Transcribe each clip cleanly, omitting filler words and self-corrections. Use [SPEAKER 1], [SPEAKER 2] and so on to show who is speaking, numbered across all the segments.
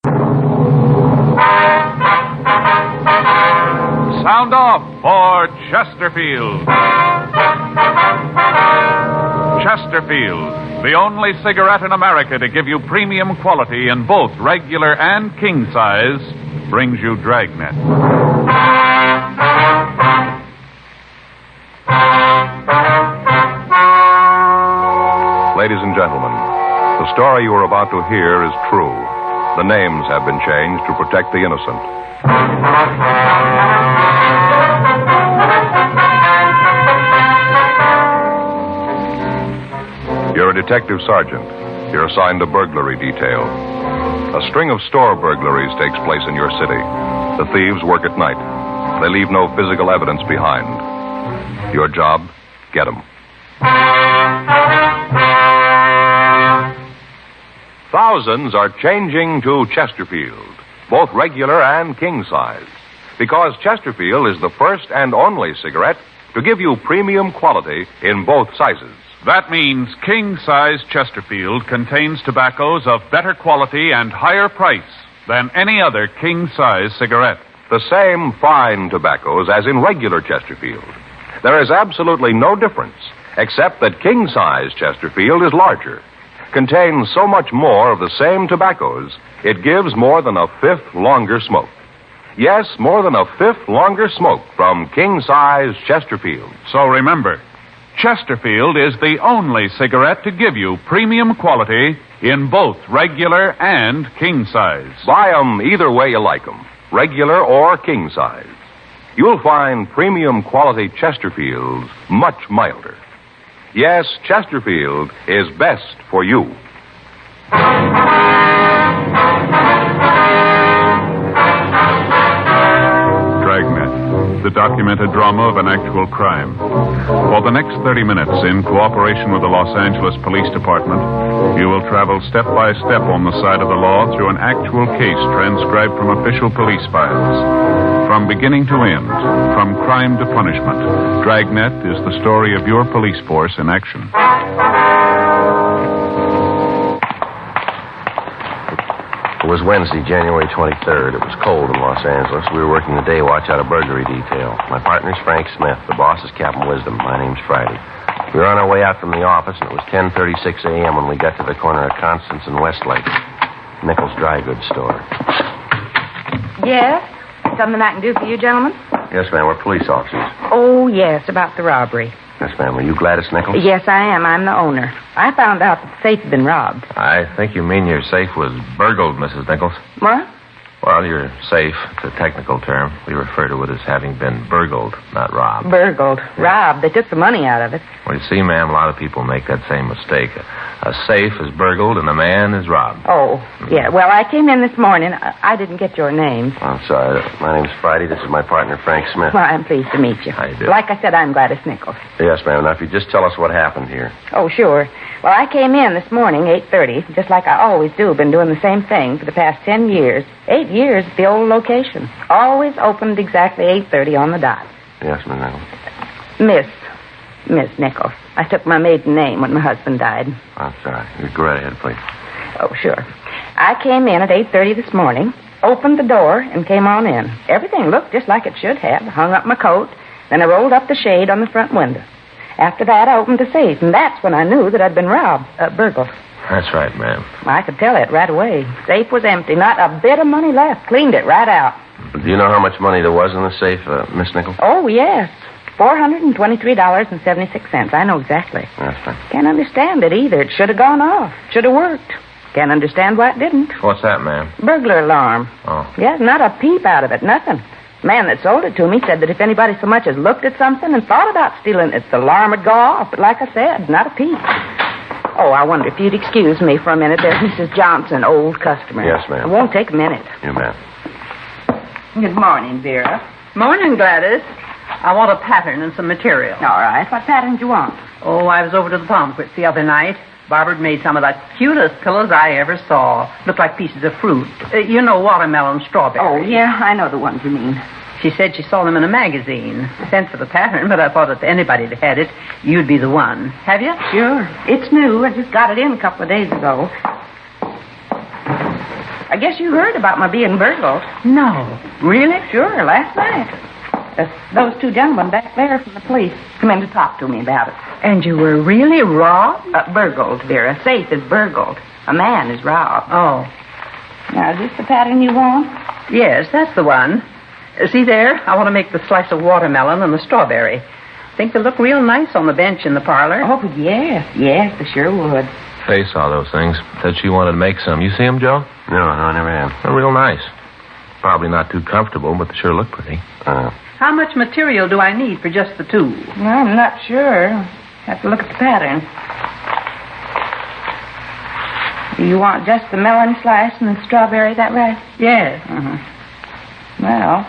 [SPEAKER 1] Sound off for Chesterfield. Chesterfield, the only cigarette in America to give you premium quality in both regular and king size, brings you Dragnet.
[SPEAKER 2] Ladies and gentlemen, the story you are about to hear is true. The names have been changed to protect the innocent. You're a detective sergeant. You're assigned a burglary detail. A string of store burglaries takes place in your city. The thieves work at night. They leave no physical evidence behind. Your job, get them. Thousands are changing to Chesterfield, both regular and king size, because Chesterfield is the first and only cigarette to give you premium quality in both sizes.
[SPEAKER 1] That means king-size Chesterfield contains tobaccos of better quality and higher price than any other king-size cigarette.
[SPEAKER 2] The same fine tobaccos as in regular Chesterfield. There is absolutely no difference, except that king-size Chesterfield is larger, contains so much more of the same tobaccos, it gives more than a fifth longer smoke. Yes, more than a fifth longer smoke from king-size Chesterfield.
[SPEAKER 1] So remember, Chesterfield is the only cigarette to give you premium quality in both regular and king size.
[SPEAKER 2] Buy 'em either way you like 'em, regular or king size. You'll find premium quality Chesterfields much milder. Yes, Chesterfield is best for you.
[SPEAKER 1] Dragnet, the documented drama of an actual crime. For the next 30 minutes, in cooperation with the Los Angeles Police Department, you will travel step by step on the side of the law through an actual case transcribed from official police files. From beginning to end, from crime to punishment, Dragnet is the story of your police force in action.
[SPEAKER 3] It was Wednesday, January 23rd. It was cold in Los Angeles. We were working the day watch out of burglary detail. My partner's Frank Smith. The boss is Captain Wisdom. My name's Friday. We were on our way out from the office, and it was 10:36 a.m. when we got to the corner of Constance and Westlake. Nichols' dry goods store.
[SPEAKER 4] Yes? Something I can do for you, gentlemen?
[SPEAKER 3] Yes, ma'am. We're police officers.
[SPEAKER 4] Oh, yes, about the robbery.
[SPEAKER 3] Yes, ma'am. Were you Gladys Nichols?
[SPEAKER 4] Yes, I am. I'm the owner. I found out that the safe had been robbed.
[SPEAKER 5] I think you mean your safe was burgled, Mrs. Nichols.
[SPEAKER 4] What?
[SPEAKER 5] Well, your safe, it's a technical term. We refer to it as having been burgled, not robbed.
[SPEAKER 4] Burgled. Robbed. They took the money out of it.
[SPEAKER 5] Well, you see, ma'am, a lot of people make that same mistake. A safe is burgled and a man is robbed.
[SPEAKER 4] Oh, yeah. Well, I came in this morning. I didn't get your names.
[SPEAKER 3] I'm sorry. My name's Friday. This is my partner, Frank Smith.
[SPEAKER 4] Well, I'm pleased to meet you.
[SPEAKER 5] How you do?
[SPEAKER 4] Like I said, I'm Gladys Nichols.
[SPEAKER 3] Yes, ma'am. Now, if you just tell us what happened here.
[SPEAKER 4] Oh, sure. Well, I came in this morning, 8:30, just like I always do. Been doing the same thing for the past 10 years. 8 years at the old location. Always opened exactly 8:30 on the dot.
[SPEAKER 3] Yes, Miss Nichols.
[SPEAKER 4] Miss Nichols. I took my maiden name when my husband died.
[SPEAKER 3] I'm sorry. You go right ahead, please.
[SPEAKER 4] Oh, sure. I came in at 8:30 this morning, opened the door, and came on in. Everything looked just like it should have. I hung up my coat, then I rolled up the shade on the front window. After that, I opened the safe, and that's when I knew that I'd been burgled.
[SPEAKER 5] That's right, ma'am.
[SPEAKER 4] I could tell it right away. Safe was empty, not a bit of money left. Cleaned it right out.
[SPEAKER 3] Do you know how much money there was in the safe, Miss Nichols?
[SPEAKER 4] Oh, yes. $423.76. I know exactly.
[SPEAKER 3] That's fine.
[SPEAKER 4] Can't understand it either. It should have gone off. Should have worked. Can't understand why it didn't.
[SPEAKER 5] What's that, ma'am?
[SPEAKER 4] Burglar alarm.
[SPEAKER 5] Oh.
[SPEAKER 4] Yeah, not a peep out of it. Nothing. The man that sold it to me said that if anybody so much as looked at something and thought about stealing it, the alarm would go off. But like I said, not a peep. Oh, I wonder if you'd excuse me for a minute. There's Mrs. Johnson, old customer.
[SPEAKER 3] Yes, ma'am.
[SPEAKER 4] It won't take a minute.
[SPEAKER 3] You bet.
[SPEAKER 6] Good morning, Vera.
[SPEAKER 7] Morning, Gladys. I want a pattern and some material.
[SPEAKER 6] All right. What pattern do you want?
[SPEAKER 7] Oh, I was over to the Pomquits the other night. Barbara made some of the cutest pillows I ever saw. Looked like pieces of fruit. You know, watermelon, strawberry.
[SPEAKER 6] Oh, yeah, I know the ones you mean.
[SPEAKER 7] She said she saw them in a magazine. Sent for the pattern, but I thought if anybody had had it, you'd be the one. Have you?
[SPEAKER 6] Sure. It's new. I just got it in a couple of days ago.
[SPEAKER 4] guess you heard about my being burgled.
[SPEAKER 7] No. Really?
[SPEAKER 4] Sure, last night. Those two gentlemen back there from the police come in to talk to me about it.
[SPEAKER 7] And you were really robbed?
[SPEAKER 4] Burgled, Vera. Safe is burgled. A man is robbed.
[SPEAKER 7] Oh.
[SPEAKER 4] Now, is this the pattern you want?
[SPEAKER 7] Yes, that's the one. See there? I want to make the slice of watermelon and the strawberry. Think they'll look real nice on the bench in the parlor.
[SPEAKER 4] Oh, yes. Yes, they sure would.
[SPEAKER 5] Faye saw those things. Said she wanted to make some. You see them, Joe?
[SPEAKER 3] No, I never have.
[SPEAKER 5] They're real nice. Probably not too comfortable, but they sure look pretty.
[SPEAKER 7] How much material do I need for just the two?
[SPEAKER 4] Well, I'm not sure. Have to look at the pattern. Do you want just the melon slice and the strawberry, is that right?
[SPEAKER 7] Yes.
[SPEAKER 4] Well,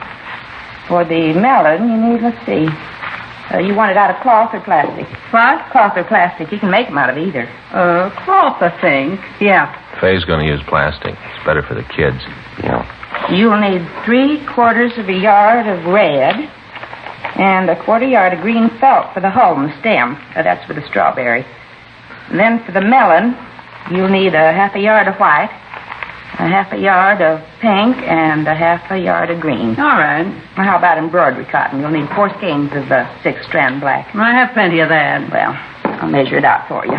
[SPEAKER 4] for the melon, you need, let's see. You want it out of cloth or plastic?
[SPEAKER 7] What?
[SPEAKER 4] Cloth or plastic. You can make them out of either.
[SPEAKER 7] Cloth, I think. Yeah.
[SPEAKER 5] Faye's going to use plastic. It's better for the kids.
[SPEAKER 3] Yeah.
[SPEAKER 4] You'll need 3/4 yard of red and 1/4 yard of green felt for the hull and the stem. That's for the strawberry. And then for the melon, you'll need 1/2 yard of white, 1/2 yard of pink, and 1/2 yard of green.
[SPEAKER 7] All right.
[SPEAKER 4] Now, how about embroidery cotton? You'll need 4 skeins of 6-strand black.
[SPEAKER 7] I have plenty of that.
[SPEAKER 4] Well, I'll measure it out for you.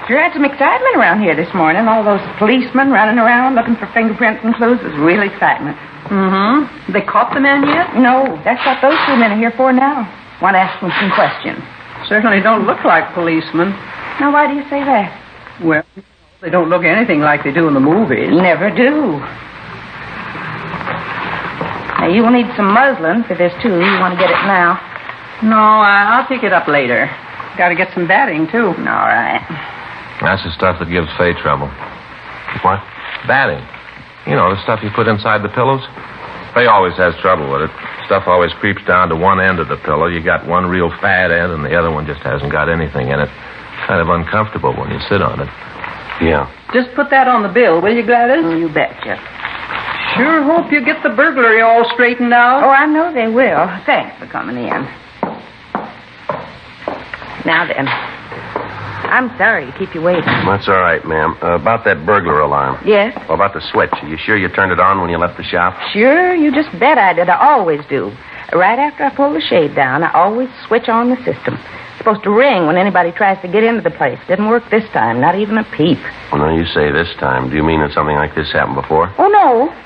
[SPEAKER 4] Sure had some excitement around here this morning. All those policemen running around looking for fingerprints and clues. It was real excitement.
[SPEAKER 7] Mm-hmm. They caught the man yet?
[SPEAKER 4] No, that's what those 2 men are here for now. Want to ask them some questions.
[SPEAKER 7] Certainly don't look like policemen.
[SPEAKER 4] Now, why do you say that?
[SPEAKER 7] Well, they don't look anything like they do in the movies.
[SPEAKER 4] Never do. Now, you will need some muslin for this, too. You want to get it now?
[SPEAKER 7] No, I'll pick it up later. Got to get some batting, too.
[SPEAKER 4] All right.
[SPEAKER 5] That's the stuff that gives Faye trouble.
[SPEAKER 3] What?
[SPEAKER 5] Batting. You know, the stuff you put inside the pillows. Faye always has trouble with it. Stuff always creeps down to one end of the pillow. You got one real fat end, and the other one just hasn't got anything in it. Kind of uncomfortable when you sit on it.
[SPEAKER 3] Yeah.
[SPEAKER 7] Just put that on the bill, will you, Gladys?
[SPEAKER 4] You betcha.
[SPEAKER 7] Sure hope you get the burglary all straightened out.
[SPEAKER 4] Oh, I know they will. Thanks for coming in. Now then, I'm sorry to keep you waiting.
[SPEAKER 3] That's all right, ma'am. About that burglar alarm.
[SPEAKER 4] Yes?
[SPEAKER 3] Well, about the switch. Are you sure you turned it on when you left the shop?
[SPEAKER 4] Sure, you just bet I did. I always do. Right after I pull the shade down, I always switch on the system. It's supposed to ring when anybody tries to get into the place. Didn't work this time, not even a peep.
[SPEAKER 3] Well, now you say this time. Do you mean that something like this happened before?
[SPEAKER 4] Oh,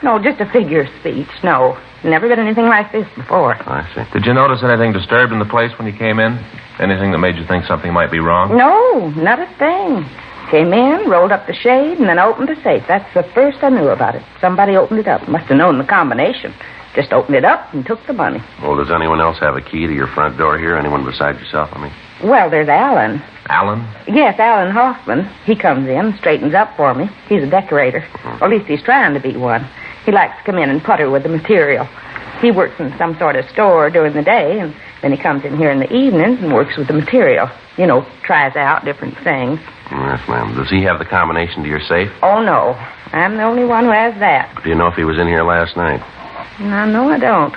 [SPEAKER 4] no, just a figure of speech. No, never been anything like this before.
[SPEAKER 3] I see.
[SPEAKER 5] Did you notice anything disturbed in the place when you came in? Anything that made you think something might be wrong?
[SPEAKER 4] No, not a thing. Came in, rolled up the shade, and then opened the safe. That's the first I knew about it. Somebody opened it up. Must have known the combination. Just opened it up and took the money.
[SPEAKER 3] Well, does anyone else have a key to your front door here? Anyone besides yourself, I mean?
[SPEAKER 4] Well, there's Alan.
[SPEAKER 5] Alan?
[SPEAKER 4] Yes, Alan Hoffman. He comes in, straightens up for me. He's a decorator. Or at least he's trying to be one. He likes to come in and putter with the material. He works in some sort of store during the day, and then he comes in here in the evenings and works with the material. You know, tries out different things.
[SPEAKER 3] Yes, ma'am. Does he have the combination to your safe?
[SPEAKER 4] Oh, no. I'm the only one who has that.
[SPEAKER 3] Do you know if he was in here last night?
[SPEAKER 4] No, I don't.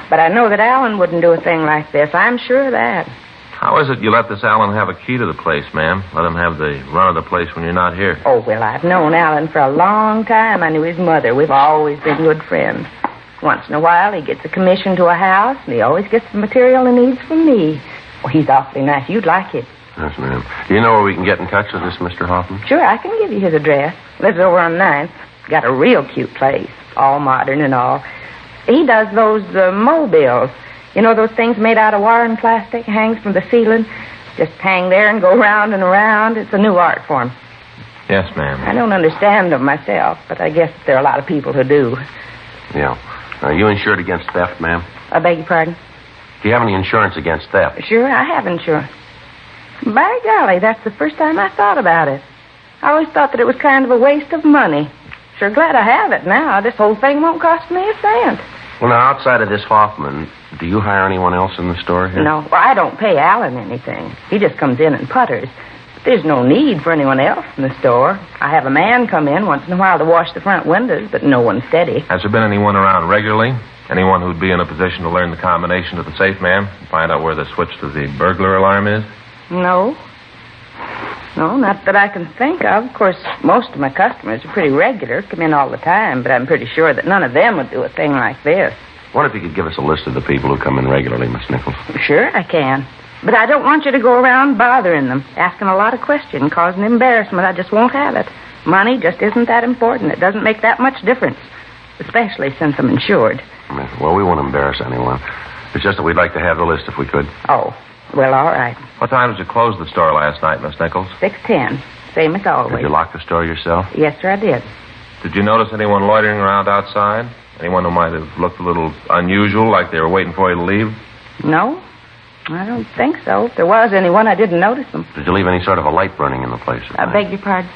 [SPEAKER 4] But I know that Alan wouldn't do a thing like this. I'm sure of that.
[SPEAKER 5] How is it you let this Alan have a key to the place, ma'am? Let him have the run of the place when you're not here?
[SPEAKER 4] Oh, well, I've known Alan for a long time. I knew his mother. We've always been good friends. Once in a while, he gets a commission to a house, and he always gets the material he needs from me. Well, he's awfully nice. You'd like it.
[SPEAKER 3] Yes, ma'am. Do you know where we can get in touch with this Mr. Hoffman?
[SPEAKER 4] Sure, I can give you his address. Lives over on 9th. Got a real cute place. All modern and all. He does those mobiles. You know those things made out of wire and plastic? Hangs from the ceiling. Just hang there and go round and around. It's a new art form.
[SPEAKER 5] Yes, ma'am.
[SPEAKER 4] I don't understand them myself, but I guess there are a lot of people who do.
[SPEAKER 3] Yeah. Are you insured against theft, ma'am?
[SPEAKER 4] I beg your pardon?
[SPEAKER 3] Do you have any insurance against theft?
[SPEAKER 4] Sure, I have insurance. By golly, that's the first time I thought about it. I always thought that it was kind of a waste of money. Sure glad I have it now. This whole thing won't cost me a cent.
[SPEAKER 3] Well, now, outside of this Hoffman, do you hire anyone else in the store here?
[SPEAKER 4] No, well, I don't pay Alan anything. He just comes in and putters. There's no need for anyone else in the store. I have a man come in once in a while to wash the front windows, but no one steady.
[SPEAKER 5] Has there been anyone around regularly? Anyone who'd be in a position to learn the combination to the safe, ma'am? Find out where the switch to the burglar alarm is?
[SPEAKER 4] No. No, not that I can think of. Of course, most of my customers are pretty regular, come in all the time, but I'm pretty sure that none of them would do a thing like this.
[SPEAKER 3] What if you could give us a list of the people who come in regularly, Miss Nichols?
[SPEAKER 4] Sure, I can. But I don't want you to go around bothering them, asking a lot of questions, causing embarrassment. I just won't have it. Money just isn't that important. It doesn't make that much difference, especially since I'm insured.
[SPEAKER 3] Well, we won't embarrass anyone. It's just that we'd like to have the list if we could.
[SPEAKER 4] Oh, well, all right.
[SPEAKER 5] What time did you close the store last night, Miss Nichols?
[SPEAKER 4] 6:10, same as always.
[SPEAKER 3] Did you lock the store yourself?
[SPEAKER 4] Yes, sir, I did.
[SPEAKER 5] Did you notice anyone loitering around outside? Anyone who might have looked a little unusual, like they were waiting for you to leave?
[SPEAKER 4] No, I don't think so. If there was anyone, I didn't notice them.
[SPEAKER 3] Did you leave any sort of a light burning in the place?
[SPEAKER 4] I beg your pardon?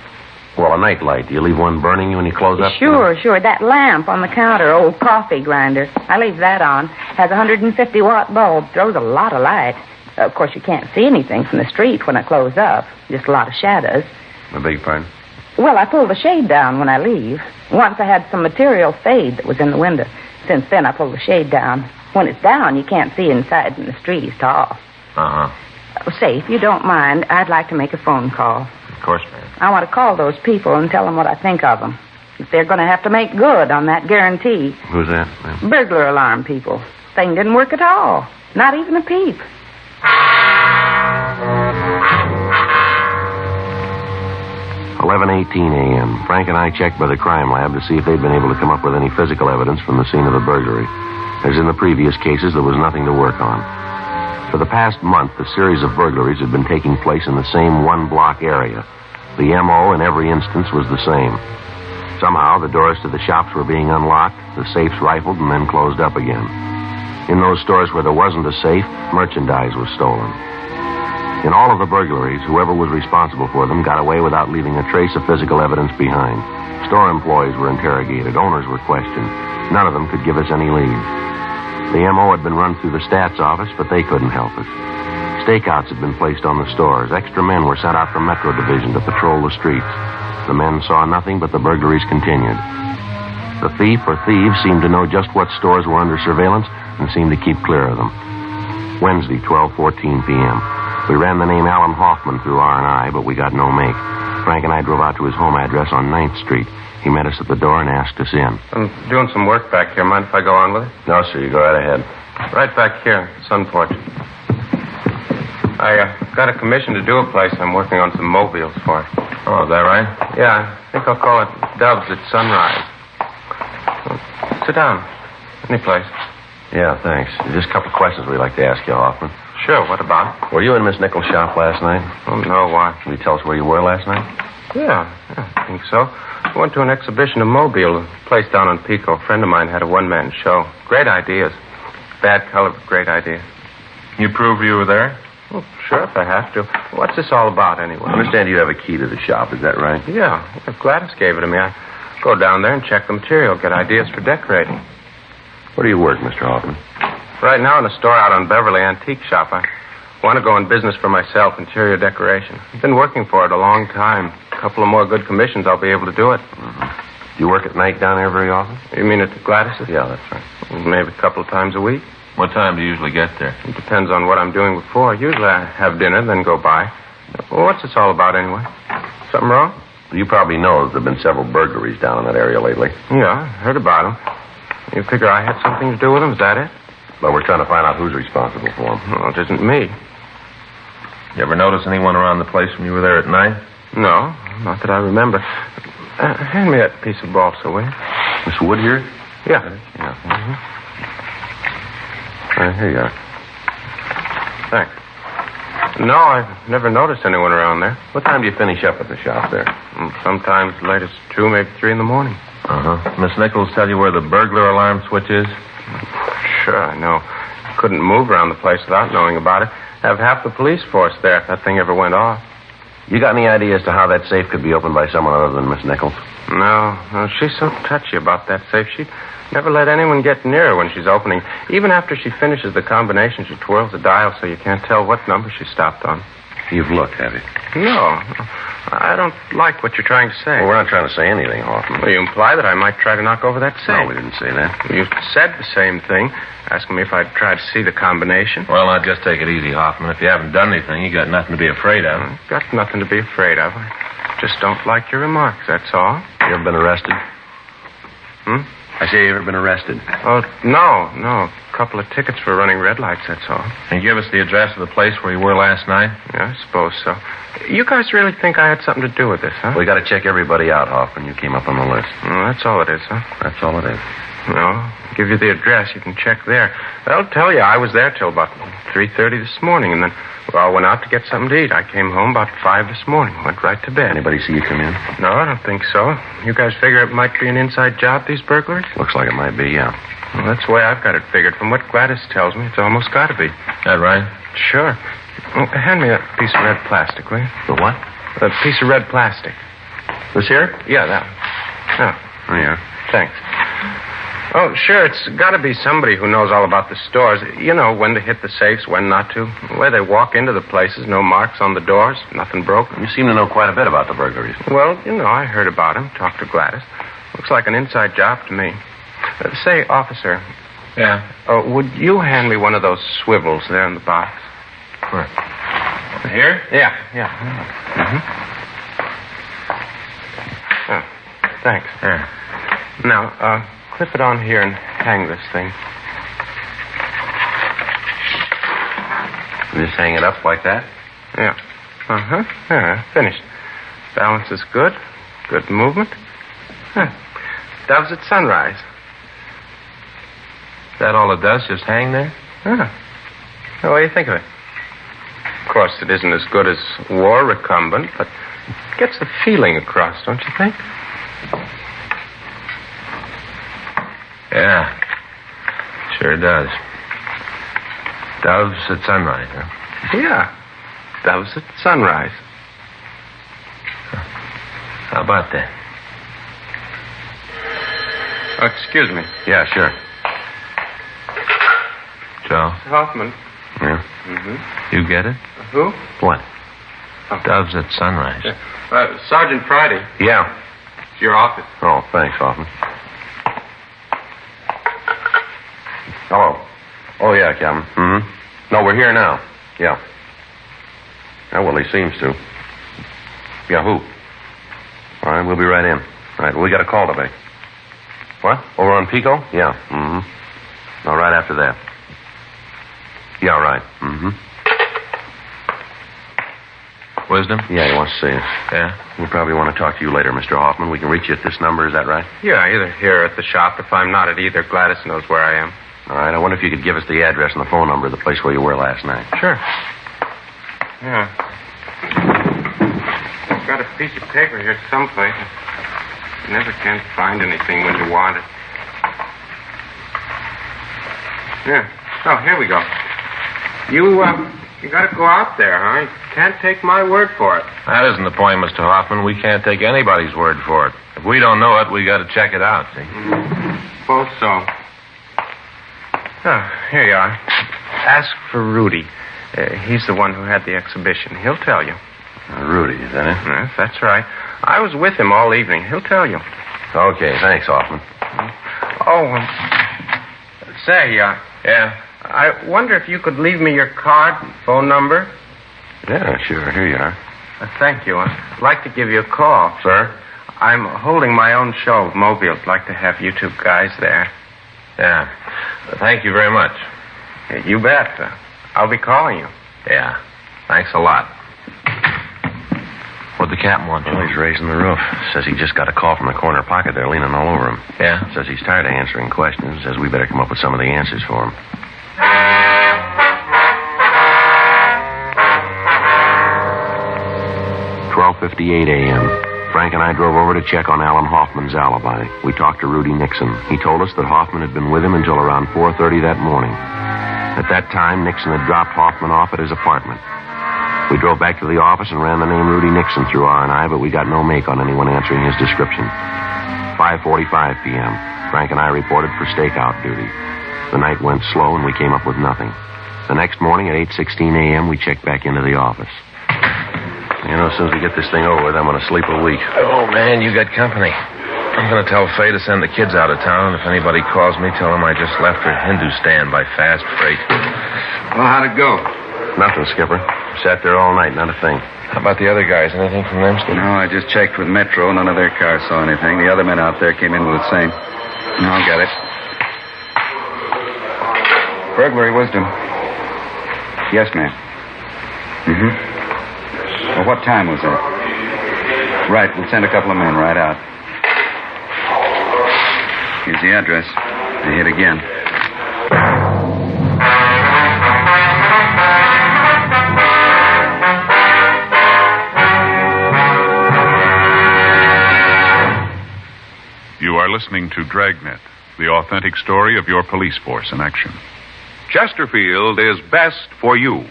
[SPEAKER 3] Well, a night light. Do you leave one burning when you close up?
[SPEAKER 4] Sure. That lamp on the counter, old coffee grinder. I leave that on. Has a 150-watt bulb. Throws a lot of light. Of course, you can't see anything from the street when I close up. Just a lot of shadows.
[SPEAKER 3] I beg your pardon?
[SPEAKER 4] Well, I pull the shade down when I leave. Once I had some material fade that was in the window. Since then, I pull the shade down. When it's down, you can't see inside, and the street is tall.
[SPEAKER 5] Uh-huh.
[SPEAKER 4] Say, if you don't mind, I'd like to make a phone call.
[SPEAKER 5] Of course, ma'am.
[SPEAKER 4] I want to call those people and tell them what I think of them. If they're going to have to make good on that guarantee.
[SPEAKER 3] Who's that, ma'am?
[SPEAKER 4] Burglar alarm people. Thing didn't work at all. Not even a peep.
[SPEAKER 3] 11:18 a.m. Frank and I checked by the crime lab to see if they'd been able to come up with any physical evidence from the scene of the burglary. As in the previous cases, there was nothing to work on. For the past month, a series of burglaries had been taking place in the same one-block area. The M.O. in every instance was the same. Somehow, the doors to the shops were being unlocked, the safes rifled, and then closed up again. In those stores where there wasn't a safe, merchandise was stolen. In all of the burglaries, whoever was responsible for them got away without leaving a trace of physical evidence behind. Store employees were interrogated. Owners were questioned. None of them could give us any leads. The M.O. had been run through the stats office, but they couldn't help us. Stakeouts had been placed on the stores. Extra men were sent out from Metro Division to patrol the streets. The men saw nothing, but the burglaries continued. The thief or thieves seemed to know just what stores were under surveillance and seemed to keep clear of them. Wednesday, 12:14 p.m. We ran the name Alan Hoffman through R&I, but we got no make. Frank and I drove out to his home address on 9th Street. He met us at the door and asked us in.
[SPEAKER 8] I'm doing some work back here. Mind if I go on with it?
[SPEAKER 3] No, sir. You go right ahead.
[SPEAKER 8] Right back here, sun porch. I got a commission to do a place. I'm working on some mobiles for it.
[SPEAKER 5] Oh, is that right?
[SPEAKER 8] Yeah, I think I'll call it Doves at Sunrise. Sit down. Any place.
[SPEAKER 3] Yeah, thanks. Just a couple of questions we'd like to ask you, Hoffman.
[SPEAKER 8] Sure, what about it?
[SPEAKER 3] Were you in Miss Nichols' shop last night?
[SPEAKER 8] Oh, no, why?
[SPEAKER 3] Can you tell us where you were last night?
[SPEAKER 8] Yeah, I think so. I went to an exhibition of Mobile, a place down on Pico. A friend of mine had a one-man show. Great ideas. Bad color, but great ideas.
[SPEAKER 5] You prove you were there?
[SPEAKER 8] Well, sure, if I have to. What's this all about, anyway?
[SPEAKER 3] I understand you have a key to the shop. Is that right?
[SPEAKER 8] Yeah, Gladys gave it to me. I go down there and check the material, get ideas for decorating.
[SPEAKER 3] Where do you work, Mr. Hoffman?
[SPEAKER 8] Right now in a store out on Beverly Antique Shop. I want to go in business for myself, interior decoration. I've been working for it a long time. A couple of more good commissions, I'll be able to do it.
[SPEAKER 3] Mm-hmm. Do you work at night down there very often?
[SPEAKER 8] You mean at Gladys's?
[SPEAKER 3] Yeah, that's right.
[SPEAKER 8] Maybe a couple of times a week.
[SPEAKER 5] What time do you usually get there?
[SPEAKER 8] It depends on what I'm doing before. Usually I have dinner, then go by. Well, what's this all about, anyway? Something wrong?
[SPEAKER 3] You probably know that there have been several burglaries down in that area lately.
[SPEAKER 8] Yeah, I heard about them. You figure I had something to do with them? Is that it?
[SPEAKER 3] But we're trying to find out who's responsible for them.
[SPEAKER 8] Well, it isn't me.
[SPEAKER 5] You ever notice anyone around the place when you were there at night?
[SPEAKER 8] No, not that I remember. Hand me that piece of balsa, will you?
[SPEAKER 3] Miss Wood here?
[SPEAKER 8] Yeah.
[SPEAKER 3] Yeah.
[SPEAKER 8] Here you are. Thanks. No, I've never noticed anyone around there.
[SPEAKER 3] What time do you finish up at the shop there?
[SPEAKER 8] Sometimes late as 2, maybe 3 in the morning.
[SPEAKER 5] Uh-huh. Miss Nichols tell you where the burglar alarm switch is?
[SPEAKER 8] Sure, I know. Couldn't move around the place without knowing about it. Have half the police force there if that thing ever went off.
[SPEAKER 3] You got any idea as to how that safe could be opened by someone other than Miss Nichols?
[SPEAKER 8] No, she's so touchy about that safe. She'd never let anyone get near her when she's opening. Even after she finishes the combination, she twirls the dial so you can't tell what number she stopped on.
[SPEAKER 3] You've looked, have you?
[SPEAKER 8] No. I I don't like what you're trying to say.
[SPEAKER 3] Well, we're not trying to say anything, Hoffman.
[SPEAKER 8] Well, you imply that I might try to knock over that safe.
[SPEAKER 3] No, we didn't say that.
[SPEAKER 8] You said the same thing, asking me if I'd try to see the combination.
[SPEAKER 5] Well, now, just take it easy, Hoffman. If you haven't done anything, you got nothing to be afraid of.
[SPEAKER 8] I've got nothing to be afraid of. I just don't like your remarks, that's all.
[SPEAKER 3] You ever been arrested? I say, you ever been arrested?
[SPEAKER 8] Oh, no. A couple of tickets for running red lights, that's all.
[SPEAKER 5] Can you give us the address of the place where you were last night?
[SPEAKER 8] Yeah, I suppose so. You guys really think I had something to do with this, huh?
[SPEAKER 3] We got to check everybody out, Hoffman. You came up on the list.
[SPEAKER 8] Well, that's all it is, huh?
[SPEAKER 3] That's all it is.
[SPEAKER 8] No, give you the address. You can check there. They'll tell you I was there till about 3:30 this morning, and then, well, I went out to get something to eat. I came home about 5 this morning. Went right to bed.
[SPEAKER 3] Anybody see you come in?
[SPEAKER 8] No, I don't think so. You guys figure it might be an inside job, these burglaries?
[SPEAKER 3] Looks like it might be, yeah.
[SPEAKER 8] Well, that's the way I've got it figured. From what Gladys tells me, it's almost got to be.
[SPEAKER 5] That right?
[SPEAKER 8] Sure. Oh, hand me that piece of red plastic, will you?
[SPEAKER 3] The what?
[SPEAKER 8] A piece of red plastic.
[SPEAKER 3] This here?
[SPEAKER 8] Yeah, that one.
[SPEAKER 3] Oh, yeah.
[SPEAKER 8] Thanks. Oh, sure, it's got to be somebody who knows all about the stores. You know, when to hit the safes, when not to. The way they walk into the places, no marks on the doors, nothing broken.
[SPEAKER 3] You seem to know quite a bit about the burglaries.
[SPEAKER 8] Well, you know, I heard about him, talked to Gladys. Looks like an inside job to me. Say, officer.
[SPEAKER 5] Yeah.
[SPEAKER 8] Would you hand me one of those swivels there in the box?
[SPEAKER 5] Where? Here?
[SPEAKER 8] Yeah. Oh, thanks.
[SPEAKER 5] Yeah.
[SPEAKER 8] Now, clip it on here and hang this thing.
[SPEAKER 3] You just hang it up like that?
[SPEAKER 8] Yeah. Uh-huh. Yeah, finished. Balance is good. Good movement. Huh. Doves at sunrise.
[SPEAKER 5] Is that all it does? Just hang there?
[SPEAKER 8] Yeah. Well, what do you think of it? Of course, it isn't as good as war recumbent, but it gets the feeling across, don't you think?
[SPEAKER 5] Yeah. Sure does. Doves at sunrise, huh?
[SPEAKER 8] Yeah. Doves at sunrise.
[SPEAKER 5] How about that?
[SPEAKER 8] Oh, excuse me.
[SPEAKER 3] Yeah, sure.
[SPEAKER 5] Joe,
[SPEAKER 8] Hoffman.
[SPEAKER 3] Yeah.
[SPEAKER 8] Mm-hmm.
[SPEAKER 5] you get it?
[SPEAKER 8] Who?
[SPEAKER 3] What?
[SPEAKER 5] Doves at sunrise.
[SPEAKER 8] Sergeant Friday.
[SPEAKER 3] Yeah.
[SPEAKER 8] It's your office.
[SPEAKER 3] Oh, thanks, Hoffman. Hello. Oh, yeah, Captain. Mm-hmm. No, we're here now. Yeah. Yeah, well, he seems to. Yeah, who? All right, we'll be right in. All right, well, we got a call today. What? Over on Pico? Yeah. Mm-hmm. No, right after that. Yeah, right. Mm-hmm.
[SPEAKER 5] Wisdom?
[SPEAKER 3] Yeah, he wants to see us.
[SPEAKER 5] Yeah.
[SPEAKER 3] We'll probably want to talk to you later, Mr. Hoffman. We can reach you at this number, is that right?
[SPEAKER 8] Yeah, either here or at the shop. If I'm not at either, Gladys knows where I am.
[SPEAKER 3] All right, I wonder if you could give us the address and the phone number of the place where you were last night.
[SPEAKER 8] Sure. Yeah. I've got a piece of paper here someplace. You never can find anything when you want it. Yeah. Oh, here we go. You got to go out there, huh? You can't take my word for it.
[SPEAKER 5] That isn't the point, Mr. Hoffman. We can't take anybody's word for it. If we don't know it, we got to check it out, see?
[SPEAKER 8] Suppose so. Oh, here you are. Ask for Rudy. He's the one who had the exhibition. He'll tell you.
[SPEAKER 3] Rudy, is that it?
[SPEAKER 8] Yes, that's right. I was with him all evening. He'll tell you.
[SPEAKER 3] Okay, thanks, Hoffman.
[SPEAKER 8] Oh, say,
[SPEAKER 5] Yeah.
[SPEAKER 8] I wonder if you could leave me your card and phone number.
[SPEAKER 3] Yeah, sure. Here you are.
[SPEAKER 8] Thank you. I'd like to give you a call.
[SPEAKER 3] Sir?
[SPEAKER 8] I'm holding my own show of mobiles. I'd like to have you two guys there.
[SPEAKER 5] Yeah. Thank you very much.
[SPEAKER 8] You bet. I'll be calling you.
[SPEAKER 5] Yeah. Thanks a lot. What'd the captain want?
[SPEAKER 3] Well, he's raising the roof. Says he just got a call from the corner pocket. They're leaning all over him.
[SPEAKER 5] Yeah?
[SPEAKER 3] Says he's tired of answering questions. Says we better come up with some of the answers for him. 12:58 a.m. Frank and I drove over to check on Alan Hoffman's alibi. We talked to Rudy Nixon. He told us that Hoffman had been with him until around 4:30 that morning. At that time, Nixon had dropped Hoffman off at his apartment. We drove back to the office and ran the name Rudy Nixon through R&I, but we got no make on anyone answering his description. 5:45 p.m. Frank and I reported for stakeout duty. The night went slow, and we came up with nothing. The next morning at 8:16 a.m., we checked back into the office. You know, as soon as we get this thing over with, I'm going to sleep a week.
[SPEAKER 5] Oh, man, you got company. I'm going to tell Faye to send the kids out of town. If anybody calls me, tell them I just left for Hindustan by fast freight.
[SPEAKER 9] Well, how'd it go?
[SPEAKER 3] Nothing, Skipper. Sat there all night, not a thing.
[SPEAKER 5] How about the other guys? Anything from them, Steve?
[SPEAKER 9] No, I just checked with Metro. None of their cars saw anything. The other men out there came in with the same. No, I'll get it. Burglary wisdom. Yes, ma'am. Well, what time was that? Right, we'll send a couple of men right out. Here's the address. I hit again.
[SPEAKER 1] You are listening to Dragnet, the authentic story of your police force in action.
[SPEAKER 2] Chesterfield is best for you.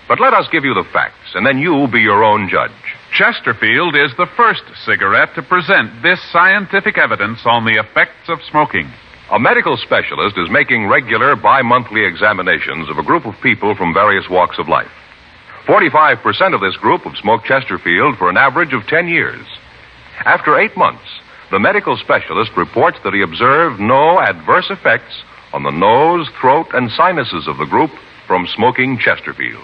[SPEAKER 2] But let us give you the facts, and then you be your own judge.
[SPEAKER 1] Chesterfield is the first cigarette to present this scientific evidence on the effects of smoking.
[SPEAKER 2] A medical specialist is making regular bi-monthly examinations of a group of people from various walks of life. 45% of this group have smoked Chesterfield for an average of 10 years. After 8 months, the medical specialist reports that he observed no adverse effects on the nose, throat, and sinuses of the group from smoking Chesterfield.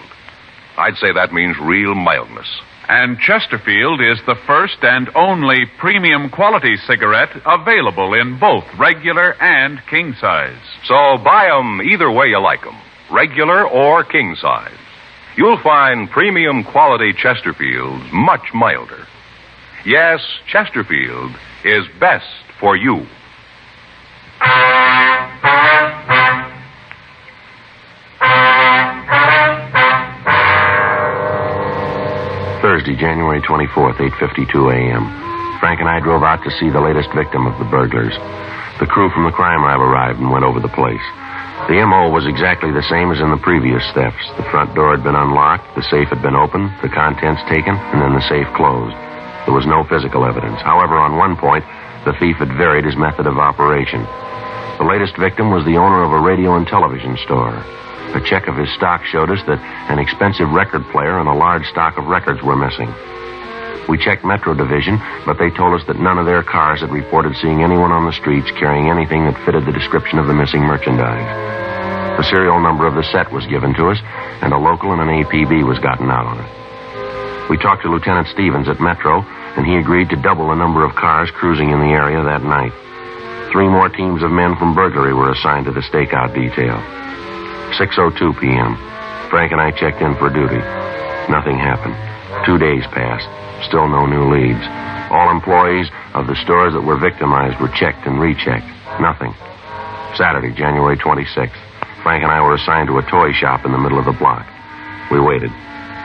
[SPEAKER 2] I'd say that means real mildness.
[SPEAKER 1] And Chesterfield is the first and only premium quality cigarette available in both regular and king size.
[SPEAKER 2] So buy 'em either way you like 'em, regular or king size. You'll find premium quality Chesterfields much milder. Yes, Chesterfield is best for you.
[SPEAKER 3] Thursday, January 24th, 8:52 a.m. Frank and I drove out to see the latest victim of the burglars. The crew from the crime lab arrived and went over the place. The M.O. was exactly the same as in the previous thefts. The front door had been unlocked, the safe had been opened, the contents taken, and then the safe closed. There was no physical evidence. However, on one point, the thief had varied his method of operation. The latest victim was the owner of a radio and television store. A check of his stock showed us that an expensive record player and a large stock of records were missing. We checked Metro Division, but they told us that none of their cars had reported seeing anyone on the streets carrying anything that fitted the description of the missing merchandise. The serial number of the set was given to us, and a local and an APB was gotten out on it. We talked to Lieutenant Stevens at Metro, and he agreed to double the number of cars cruising in the area that night. 3 more teams of men from burglary were assigned to the stakeout detail. 6:02 p.m. Frank and I checked in for duty. Nothing happened. 2 days passed. Still no new leads. All employees of the stores that were victimized were checked and rechecked. Nothing. Saturday, January 26th. Frank and I were assigned to a toy shop in the middle of the block. We waited.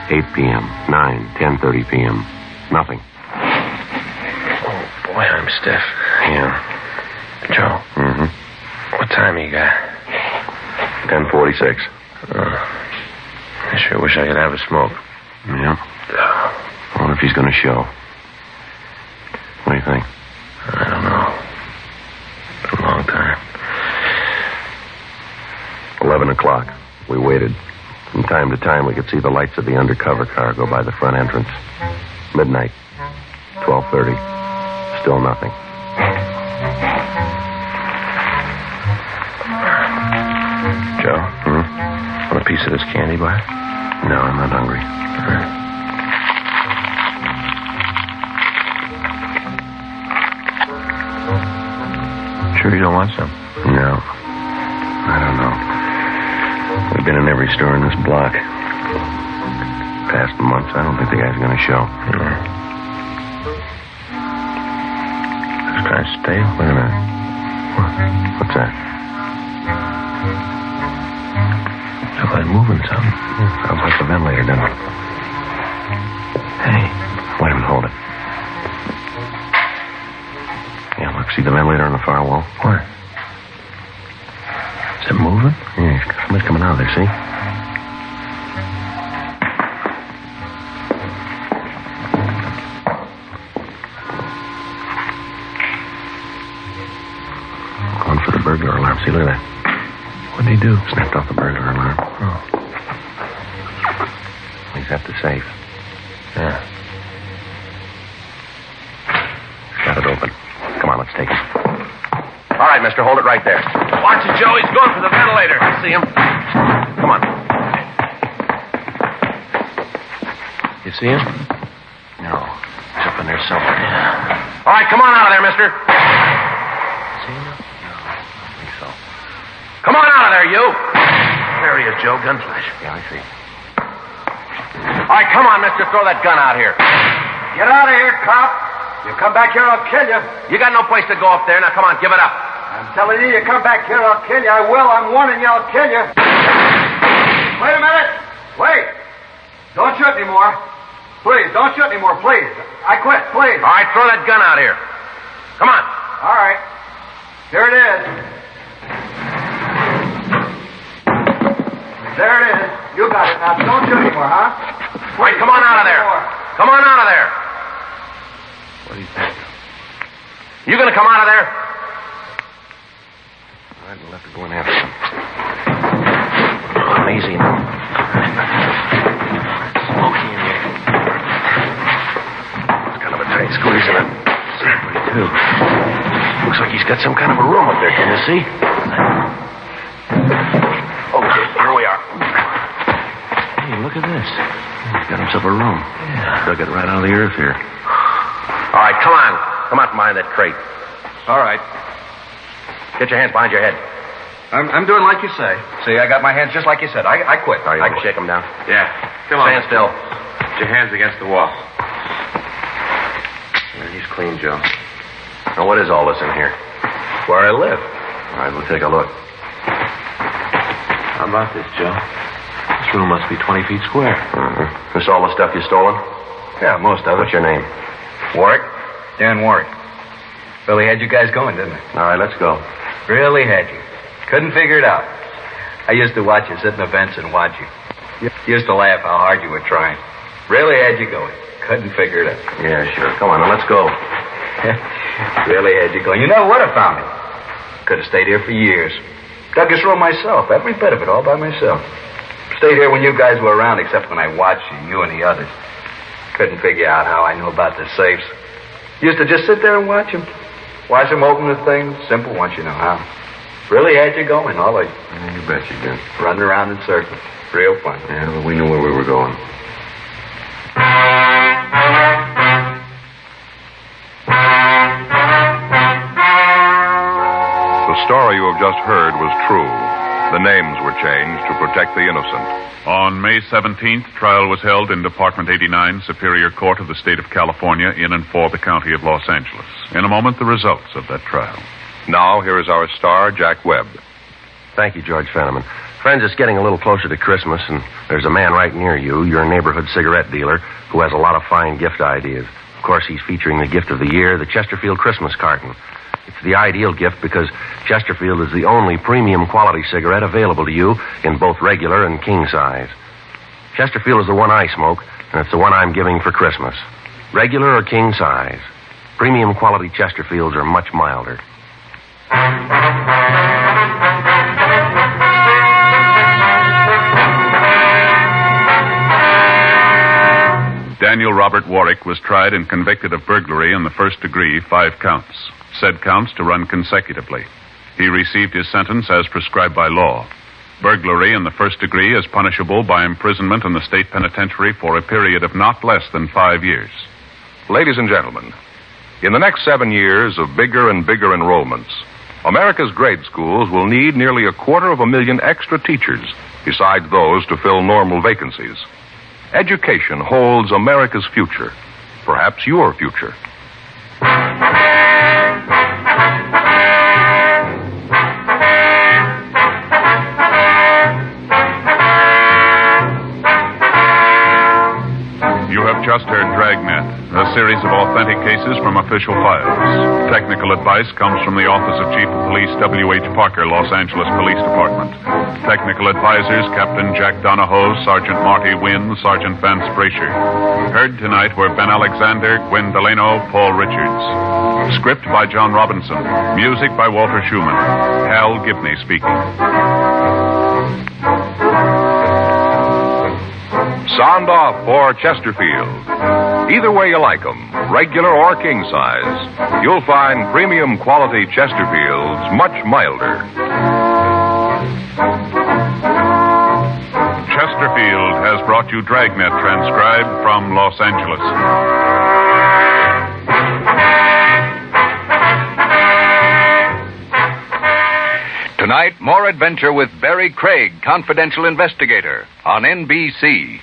[SPEAKER 3] 8 p.m., 9, 10:30 p.m. Nothing.
[SPEAKER 5] Oh, boy, I'm stiff.
[SPEAKER 3] Yeah.
[SPEAKER 5] Joe. What time you got?
[SPEAKER 3] 10:46.
[SPEAKER 5] I sure wish I could have a smoke.
[SPEAKER 3] Yeah. I wonder if he's going to show. What do you think?
[SPEAKER 5] I don't know. Been a long time.
[SPEAKER 3] 11 o'clock. We waited. From time to time, we could see the lights of the undercover car go by the front entrance. Midnight. 12:30. Still nothing.
[SPEAKER 5] Joe? Want a piece of this candy bar?
[SPEAKER 3] No, I'm not hungry.
[SPEAKER 5] Sure you don't want some?
[SPEAKER 3] No. I don't know. We've been in every store in this block. Past months, I don't think the guy's going to show.
[SPEAKER 5] It's kind of stale.
[SPEAKER 3] Look at that. What's that?
[SPEAKER 5] Looks like moving something.
[SPEAKER 3] Sounds like the ventilator, doesn't it?
[SPEAKER 5] Hey.
[SPEAKER 3] Wait a minute, hold it. Yeah, look, see the ventilator on the far wall?
[SPEAKER 5] What? Is it moving?
[SPEAKER 3] Yeah, somebody's coming out of there, see? Going for the burglar alarm. See, look at that.
[SPEAKER 5] What'd he do?
[SPEAKER 3] Snapped off the burglar alarm.
[SPEAKER 5] Oh.
[SPEAKER 3] He's at the safe. Yeah. Got it open. Come on, let's take him. All right, mister, hold it right there.
[SPEAKER 5] Watch it, Joe. He's going for the ventilator.
[SPEAKER 3] I see him. Come on. You see him? No. He's up in there somewhere. Yeah.
[SPEAKER 5] All right, come on out of there, mister.
[SPEAKER 3] See him? No, I don't think so.
[SPEAKER 5] Come on out of there, you. There he is, Joe. Gun flash.
[SPEAKER 3] Yeah, I see.
[SPEAKER 5] All right, come on, mister. Throw that gun out here.
[SPEAKER 10] Get out of here, cop. You come back here, I'll kill you.
[SPEAKER 5] You got no place to go up there. Now, come on, give it up.
[SPEAKER 10] I'm telling you, you come back here, I'll kill you. I will. I'm warning you, I'll kill you. Wait a minute. Wait. Don't shoot anymore. Please, don't shoot anymore, please. I quit, please.
[SPEAKER 5] All right, throw that gun out here. Come on.
[SPEAKER 10] All right. Here it is. There it is. You got it. Now, don't shoot anymore, huh?
[SPEAKER 5] All right, come on out of there. Come on out of there.
[SPEAKER 3] What do you think?
[SPEAKER 5] You gonna come out of there?
[SPEAKER 3] All right, we'll have to go in after him. Easy now. Smoky in here. It's kind of a tight squeeze in it. Slippery, too. Looks like he's got some kind of a room up there, can you see? Okay, here we are. Hey, look at this. He's got himself a room. Yeah. Dug it right out of the earth here.
[SPEAKER 5] All right, come on. Come out from behind that crate.
[SPEAKER 9] All right.
[SPEAKER 5] Get your hands behind your head.
[SPEAKER 9] I'm doing like you say. See, I got my hands just like you said. I quit.
[SPEAKER 5] All right, I can shake them down.
[SPEAKER 8] Yeah. Come on.
[SPEAKER 5] Stand still.
[SPEAKER 8] Put your hands against the wall.
[SPEAKER 3] Yeah, he's clean, Joe. Now, what is all this in here?
[SPEAKER 5] Where I live.
[SPEAKER 3] All right, we'll take a look.
[SPEAKER 5] How about this, Joe? This room must be 20 feet square.
[SPEAKER 3] Mm-hmm. This all the stuff you stolen?
[SPEAKER 9] Yeah, most of it.
[SPEAKER 3] What's your name?
[SPEAKER 9] Warwick. Dan Warwick. Really had you guys going, didn't it?
[SPEAKER 3] All right, let's go.
[SPEAKER 9] Really had you. Couldn't figure it out. I used to watch you sit in the vents and watch you. Used to laugh how hard you were trying. Really had you going. Couldn't figure it out.
[SPEAKER 3] Yeah, sure. Come on, now let's go.
[SPEAKER 9] Really had you going. You never would have found me. Could have stayed here for years. Dug this room myself, every bit of it, all by myself. Stayed here when you guys were around, except when I watched you and the others. Couldn't figure out how I knew about the safes. Used to just sit there and watch them. Watch them open the things. Simple once you know how. Really had you going, all of you.
[SPEAKER 3] Yeah, you bet you did.
[SPEAKER 9] Running around in circles. Real fun.
[SPEAKER 3] Yeah, but we knew where we were going.
[SPEAKER 2] The story you have just heard was true. The names were changed to protect the innocent.
[SPEAKER 1] On May 17th, trial was held in Department 89, Superior Court of the State of California, in and for the County of Los Angeles. In a moment, the results of that trial.
[SPEAKER 2] Now, here is our star, Jack Webb.
[SPEAKER 3] Thank you, George Fenneman. Friends, it's getting a little closer to Christmas, and there's a man right near you, your neighborhood cigarette dealer, who has a lot of fine gift ideas. Of course, he's featuring the gift of the year, the Chesterfield Christmas carton. It's the ideal gift because Chesterfield is the only premium quality cigarette available to you in both regular and king size. Chesterfield is the one I smoke, and it's the one I'm giving for Christmas. Regular or king size. Premium quality Chesterfields are much milder.
[SPEAKER 1] Daniel Robert Warwick was tried and convicted of burglary in the first degree, 5 counts. Said counts to run consecutively. He received his sentence as prescribed by law. Burglary in the first degree is punishable by imprisonment in the state penitentiary for a period of not less than 5 years.
[SPEAKER 2] Ladies and gentlemen, in the next 7 years of bigger and bigger enrollments, America's grade schools will need nearly 250,000 extra teachers, besides those to fill normal vacancies. Education holds America's future, perhaps your future.
[SPEAKER 1] You have just heard Dragnet, a series of authentic cases from official files. Technical advice comes from the Office of Chief of Police W.H. Parker, Los Angeles Police Department. Technical advisors Captain Jack Donahoe, Sergeant Marty Wynn, Sergeant Vance Brasher. Heard tonight were Ben Alexander, Gwen Delano, Paul Richards. Script by John Robinson. Music by Walter Schumann. Hal Gibney speaking.
[SPEAKER 2] sound off for Chesterfield. Either way you like 'em, regular or king size, you'll find premium quality Chesterfields much milder.
[SPEAKER 1] Chesterfield has brought you Dragnet, transcribed from Los Angeles.
[SPEAKER 11] Tonight, more adventure with Barry Craig, confidential investigator, on NBC.